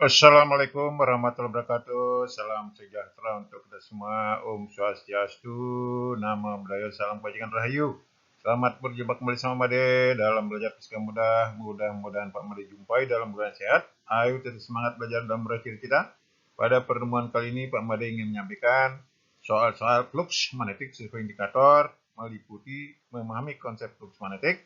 Assalamualaikum warahmatullahi wabarakatuh. Salam sejahtera untuk kita semua. Om Swastiastu, Namo Buddhaya, salam kebajikan rahayu. Selamat berjumpa kembali sama Made dalam belajar fisika mudah. Mudah-mudahan Pak Made jumpai dalam bulan sehat. Ayo tetap semangat belajar dalam belajar kita. Pada pertemuan kali ini Pak Made ingin menyampaikan soal-soal flux magnetik sesuai indikator, meliputi memahami konsep flux magnetik,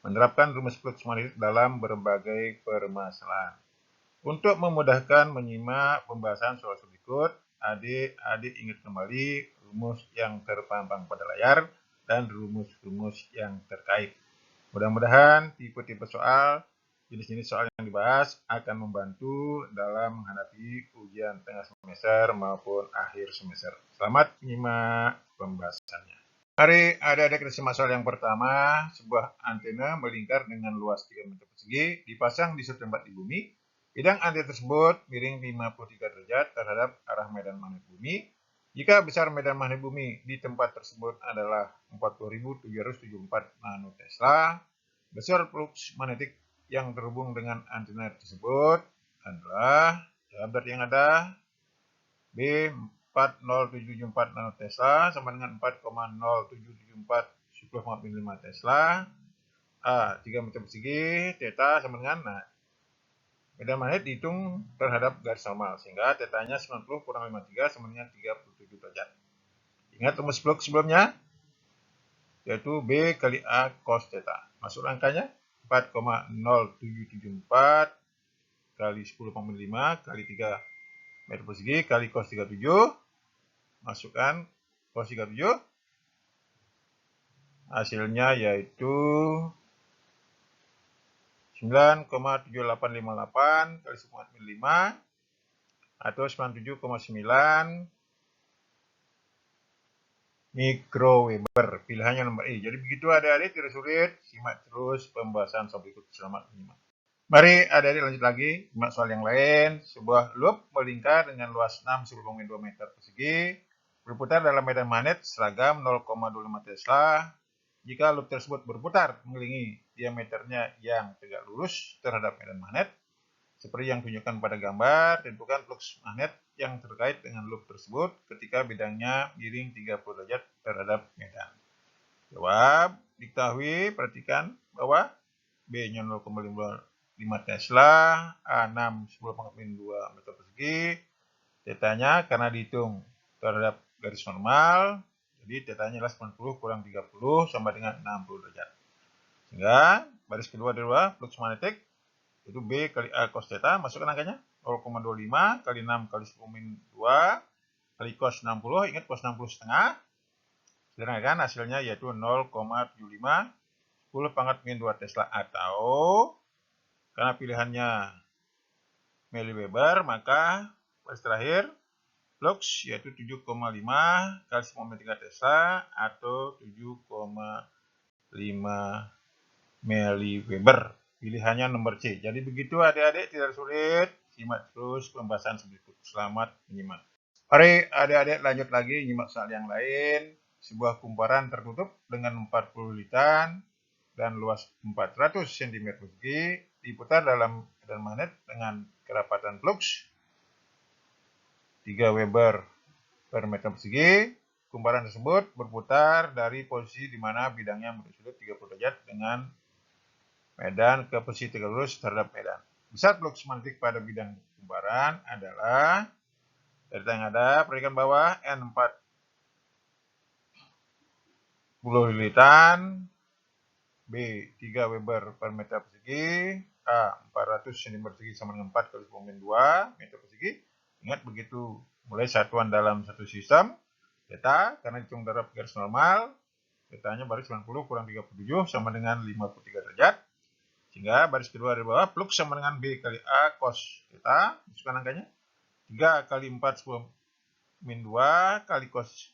menerapkan rumus flux magnetik dalam berbagai permasalahan. Untuk memudahkan menyimak pembahasan soal berikut, adik-adik ingat kembali rumus yang terpampang pada layar dan rumus-rumus yang terkait. Mudah-mudahan tipe-tipe soal, jenis-jenis soal yang dibahas akan membantu dalam menghadapi ujian tengah semester maupun akhir semester. Selamat menyimak pembahasannya. Mari adik-adik kita simak soal yang pertama. Sebuah antena melingkar dengan luas 3 meter persegi dipasang di suatu tempat di bumi. Bidang antena tersebut miring 53 derajat terhadap arah medan magnet bumi. Jika besar medan magnet bumi di tempat tersebut adalah 40.774 nanotesla, besar flux magnetik yang terhubung dengan antena tersebut adalah, berarti yang ada B 40774 nanotesla sama dengan 4,0774 10,5 tesla. A 3 meter persegi, theta sama dengan, medan magnet dihitung terhadap garis normal, sehingga tetanya 90 kurang 53 sama dengan 37 derajat. Ingat rumus flux sebelumnya, yaitu B kali A cos theta. Masuk angkanya 4,0774 kali 10,5 kali 3 meter persegi kali cos 37. Masukkan cos 37. Hasilnya yaitu 9,7858 kali 10,5 atau 97,9 mikroweber. Pilihannya nomor E. Jadi begitu adik-adik, tidak sulit. Simak terus pembahasan soal berikut. Selamat menyimak. Mari adik-adik lanjut lagi. Simak soal yang lain. Sebuah loop melingkar dengan luas 6,2 meter persegi berputar dalam medan magnet seragam 0,25 tesla. Jika loop tersebut berputar mengelilingi diameternya yang tegak lurus terhadap medan magnet, seperti yang ditunjukkan pada gambar, tentukan flux magnet yang terkait dengan loop tersebut ketika bidangnya miring 30 derajat terhadap medan. Jawab, diketahui, perhatikan bahwa B-nya 0,5 tesla, A6 10,2 meter persegi, tetanya karena dihitung terhadap garis normal, jadi tetanya adalah 90 kurang 30 sama dengan 60 derajat. Sehingga baris kedua adalah flux magnetik, itu B kali A cos theta, masukkan angkanya 0,25 kali 6 kali 10-2 kali cos 60, ingat cos 60 setengah, sederhanakan hasilnya yaitu 0,75 10⁻²2 tesla, atau karena pilihannya miliweber, maka baris terakhir flux yaitu 7,5 kali 10⁻³ tesla atau 7,5 miliweber. Pilihannya nomor C. Jadi begitu adik-adik, tidak sulit. Simak terus pembahasan berikut. Selamat menyimak. Mari adik-adik lanjut lagi nyimak soal yang lain. Sebuah kumparan tertutup dengan 40 litan dan luas 400 cm persegi diputar dalam medan magnet dengan kerapatan flux 3 Weber per meter persegi. Kumparan tersebut berputar dari posisi di mana bidangnya sudut 30 derajat dengan medan ke posisi tegak lurus terhadap medan. Besar flux magnetik pada bidang kumparan adalah, dari yang ada, perhatikan bawah, N40 litan, B 3 Weber per meter persegi, A 400 cm persegi sama dengan 4 kali 10⁻² meter persegi. Ingat begitu mulai satuan dalam satu sistem, theta karena hitung terhadap garis normal, tetanya baris 90 kurang 37 sama dengan 53 derajat. Sehingga baris kedua dari bawah, flux sama dengan B kali A cos theta, masukkan angkanya 3 kali 4 10⁻² kali cos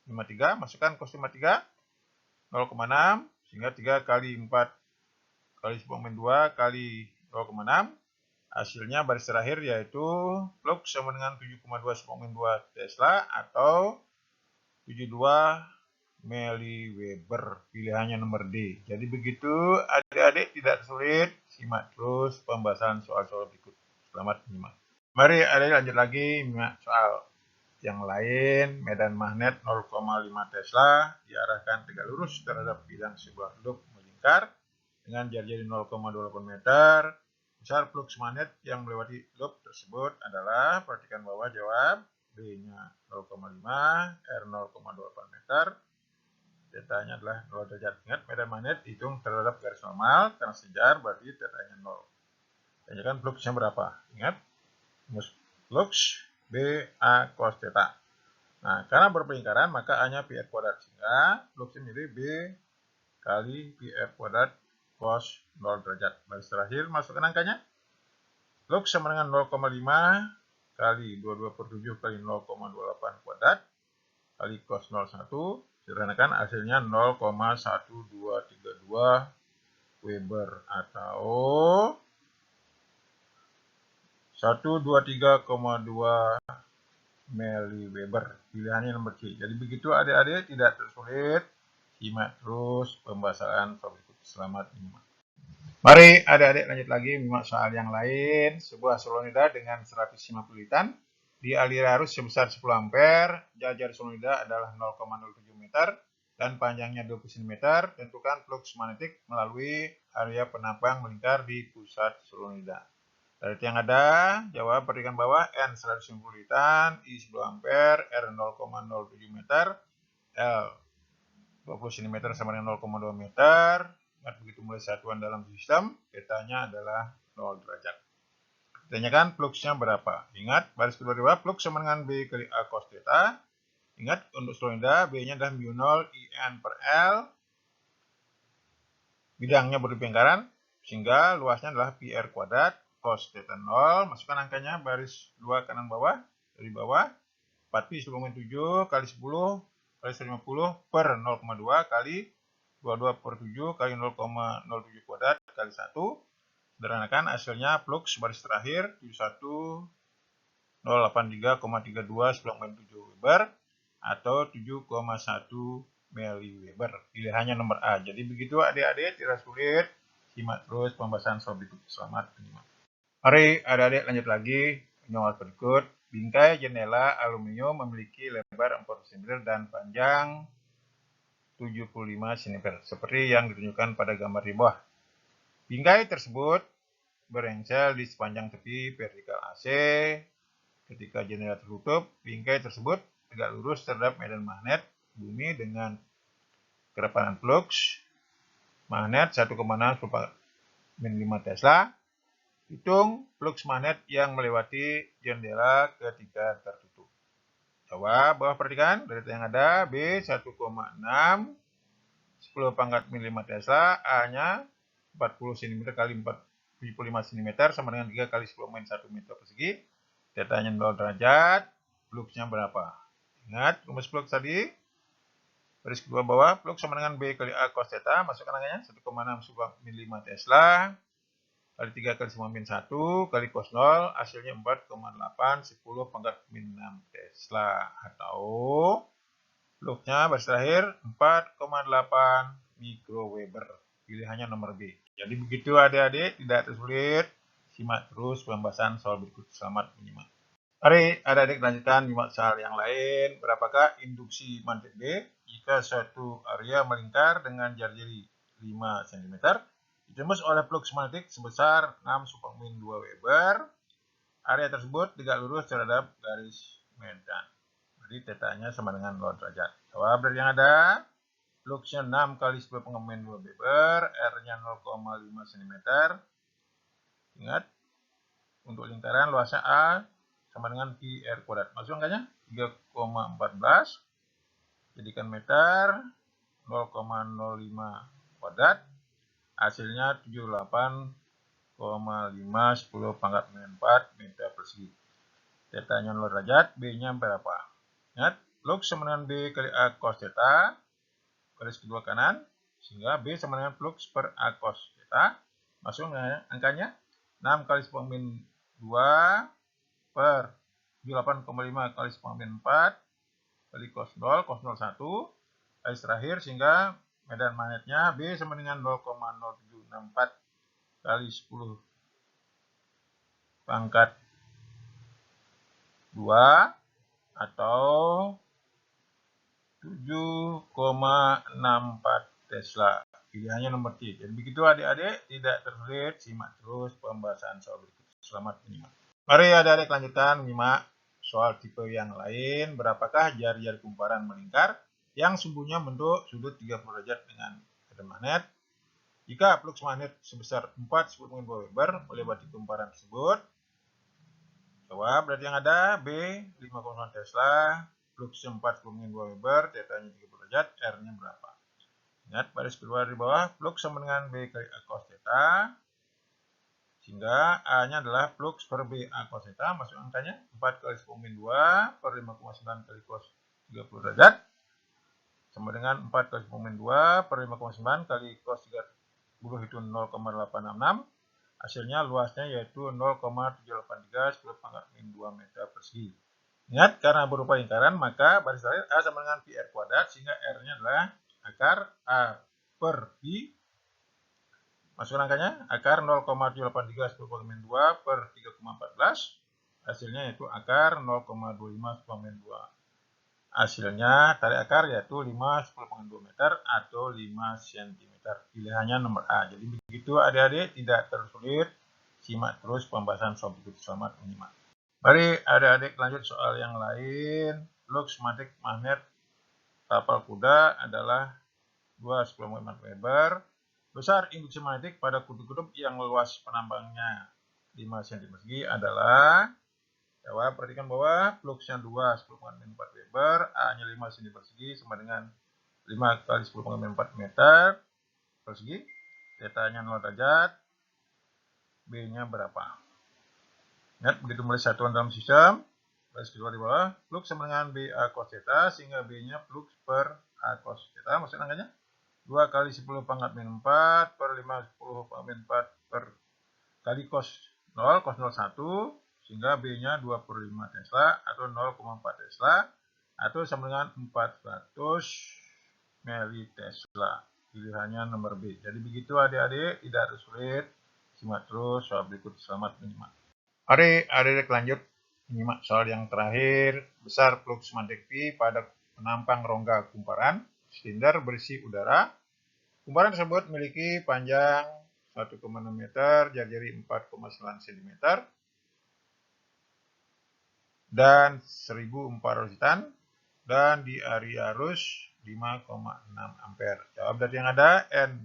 53, masukkan cos 53 0,6, sehingga 3 kali 4 kali 10⁻² kali 0,6, hasilnya baris terakhir yaitu flux sama dengan 7,2 10⁻² tesla atau 72 miliweber. Pilihannya nomor D. Jadi begitu adik-adik, tidak sulit. Simak terus pembahasan soal-soal berikut. Selamat menyimak. Mari adik lanjut lagi soal yang lain. Medan magnet 0,5 Tesla diarahkan tegak lurus terhadap bidang sebuah loop melingkar dengan jari-jari 0,28 meter. Besar flux magnet yang melewati loop tersebut adalah, perhatikan bawah, jawab. B-nya 0,5, R 0,28 meter. Θ-nya adalah 0 derajat. Ingat, medan magnet hitung terhadap garis normal, karena sejar berarti θ-nya 0. Tanyakan fluxnya berapa. Ingat, flux B A cos theta. Nah, karena berpelingkaran maka A-nya pi r kuadrat, sehingga fluxnya menjadi B kali pi r kuadrat cos 0 derajat. Baris terakhir, masukkan angkanya. Flux sama dengan 0,5 kali 22 per 7 kali 0,28 kuadrat kali cos 01. Sederhanakan, hasilnya 0,1232 Weber atau 123,2 mW. Pilihannya nomor C. Jadi begitu adik-adik, tidak tersulit. Simak terus pembahasan soal berikut. Selamat menyimak. Mari adik-adik lanjut lagi menyimak soal yang lain. Sebuah solenoida dengan 150 litan dialiri arus sebesar 10 ampere. Jajar solenoida adalah 0,07 meter dan panjangnya 20 cm. Tentukan flux magnetik melalui area penampang melingkar di pusat solenoida. Dari yang ada, jawab perhatikan bawah. N 150 litan, I 10 ampere, R 0,07 meter, L 20 cm sama dengan 0,2 meter. Ingat, begitu mulai satuan dalam sistem, θ-nya adalah 0 derajat. Tanyakan fluxnya berapa. Ingat, baris kedua di bawah, flux sama dengan B kali A cos theta. Ingat, untuk solenoida, B-nya adalah mu 0 IN per L. Bidangnya berlingkaran, sehingga luasnya adalah pi r kuadrat cos theta 0. Masukkan angkanya, baris 2 kanan bawah. Dari bawah, 4pi 10,7 kali 10 kali 150 per 0,2 kali 22 per 7 kali 0,07 kuadrat kali 1. Sederhanakan, hasilnya flux baris terakhir 71.083,32 Weber atau 7,1 mW. Pilihannya nomor A. Jadi begitu adik-adik, tidak sulit. Simak terus pembahasan soal berikut. Selamat menyimak. Mari adik-adik lanjut lagi menyoal berikut. Bingkai jendela aluminium memiliki lebar 40 cm dan panjang 75 cm seperti yang ditunjukkan pada gambar di bawah. Bingkai tersebut berengsel di sepanjang tepi vertikal AC. Ketika jendela tertutup, bingkai tersebut tegak lurus terhadap medan magnet bumi dengan kerapatan flux magnet 1,6 Tesla. Hitung flux magnet yang melewati jendela ketika tertutup. Jawab bawah, perhatikan dari yang ada. B 1,6 10 pangkat mm Tesla, A-nya 40 cm kali 75 cm sama dengan 3 kali 10 min 1 meter persegi. Θ-nya 0 derajat. Fluxnya berapa? Ingat rumus flux tadi. Baris kedua bawah, flux sama dengan B kali A cos theta. Masukkan angkanya, 1,6 mm Tesla kali 3 kali 10 min 1 kali cos 0. Hasilnya 4,8 10 pangkat min 6 Tesla atau fluxnya baris terakhir 4,8 mikroweber. Pilihannya nomor B. Jadi begitu adik-adik, tidak tersulit. Simak terus pembahasan soal berikut. Selamat menyimak. Mari adik-adik lanjutkan menyimak soal yang lain. Berapakah induksi magnet B jika suatu area melingkar dengan jari-jari 5 cm ditembus oleh flux magnetik sebesar 6/2 Weber. Area tersebut tegak lurus terhadap garis medan. Jadi θ-nya sama dengan 0 derajat. Jawab dari yang ada. Fluxnya 6 kali 10⁻² Weber, R-nya 0,5 cm. Ingat, untuk lingkaran luasnya A sama dengan pi r kuadrat. Masuk angkanya 3,14. Jadikan meter, 0,05 kuadrat. Hasilnya 78,5 10 pangkat min 4 meter persegi. Θ-nya 0 derajat, B-nya berapa? Ingat, flux sama dengan B kali A cos theta. Garis kedua kanan, sehingga B sama dengan flux per A cos theta. Masuk angkanya 6 kali 10⁻² per 78,5 kali 10⁻4 kali cos 0, cos 01. Garis terakhir, sehingga medan magnetnya B sama dengan 0,0764 kali 10 pangkat 2 atau 7,64 Tesla. Pilihannya nomor C. Jadi begitu adik-adik, tidak tersulit, simak terus pembahasan soal berikut. Selamat menyimak. Mari adik-adik lanjutkan menyimak soal tipe yang lain. Berapakah jari-jari kumparan melingkar yang sumbunya bentuk sudut 30 derajat dengan medan magnet? Jika flux magnet sebesar 4/10 Weber melewati kumparan tersebut, jawab berarti yang ada B 5,9 Tesla, flux 4/10 Weber, θ-nya 30 derajat, R-nya berapa? Ingat baris kedua di bawah, flux sama dengan B kali A cos theta, sehingga A-nya adalah flux per B A cos theta, masuk angkanya 4 kali 10-2 per 5,9 kali cos 30 derajat, sama dengan 4 kali 10-2 per 5,9 kali cos 30 itu 0,866, hasilnya luasnya yaitu 0,783 10⁻²2 meter persegi. Ingat, karena berupa lingkaran, maka baris terakhir A sama dengan pi R kuadrat, sehingga R-nya adalah akar A per pi, masuk angkanya, akar 0,783 10⁻² per 3,14, hasilnya yaitu akar 0,25 10⁻². Hasilnya tarik akar yaitu 5 10⁻² meter atau 5 cm. Pilihannya nomor A. Jadi begitu adik-adik, tidak tersulit, simak terus pembahasan soal berikut. Selamat menyimak. Mari adik-adik lanjut soal yang lain. Flux magnet tapal kuda adalah 2/10 Weber. Besar induksi magnetik pada kutub-kutub yang luas penambangnya 5 cm persegi adalah, jawab, perhatikan bahwa fluxnya 2/10⁴ Weber, A-nya 5 cm persegi sama dengan 5 kali 10⁴ meter persegi, θ-nya 0 derajat, B-nya berapa? Ingat, begitu mulai satuan dalam sistem, baris kedua di bawah, flux sama dengan B A cos theta, sehingga B-nya flux per A cos theta, maksud angkanya 2 kali 10⁻⁴ per 5/10⁴ per kali cos 0, cos 0 1, sehingga B-nya 25 Tesla atau 0,4 Tesla, atau sama dengan 400 mili-Tesla. Pilihannya nomor B. Jadi begitu adik-adik, tidak harus sulit, simak terus soal berikut. Selamat menyimak. Mari adik-adik lanjut menyimak soal yang terakhir. Besar flux magnetik P pada penampang rongga kumparan silinder berisi udara. Kumparan tersebut memiliki panjang 1,6 meter, jari-jari 4,9 cm, dan 1400 hitan, dan di arus 5,6 ampere. Jawab dari yang ada, N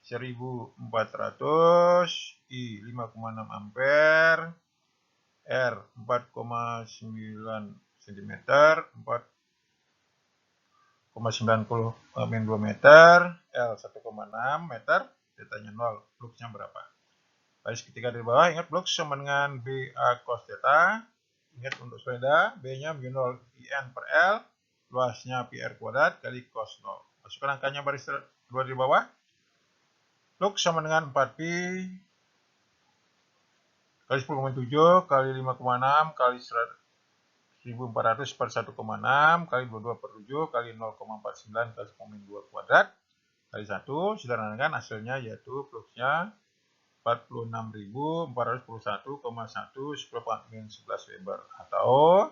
1400, I 5,6 ampere, R 4,9 cm, 4,90 meter, L 1,6 meter, θ-nya 0, fluxnya berapa? Baris ketiga dari bawah, ingat flux sama dengan B A cos theta. Ingat untuk sepeda, B-nya mu0 IN per L, luasnya pi R kuadrat kali cos 0. Masukkan angkanya baris kedua di bawah. Flux sama dengan 4pi kali 10,7 kali 5,6 kali 1400 per 1,6 kali 22 per 7 kali 0,49 kali 10⁻² kuadrat kali 1, sederhanakan hasilnya yaitu fluxnya 46.441,1 10⁻11 Weber atau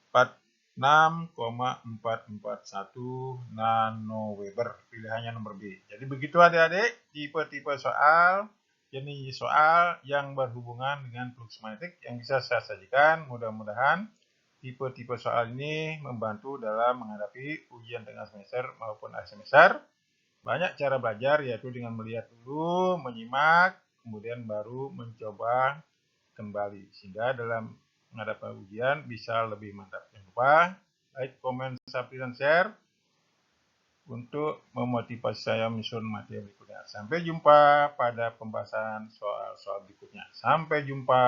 46,441 nano Weber. Pilihannya nomor B. Jadi begitu adik-adik, tipe-tipe soal, jenis soal yang berhubungan dengan flux magnetik yang bisa saya sajikan. Mudah-mudahan tipe-tipe soal ini membantu dalam menghadapi ujian tengah semester maupun akhir semester. Banyak cara belajar, yaitu dengan melihat dulu, menyimak, kemudian baru mencoba kembali, sehingga dalam menghadapi ujian bisa lebih mantap. Jangan lupa like, komen, subscribe, dan share untuk memotivasi saya menyusun materi berikutnya. Sampai jumpa pada pembahasan soal-soal berikutnya. Sampai jumpa.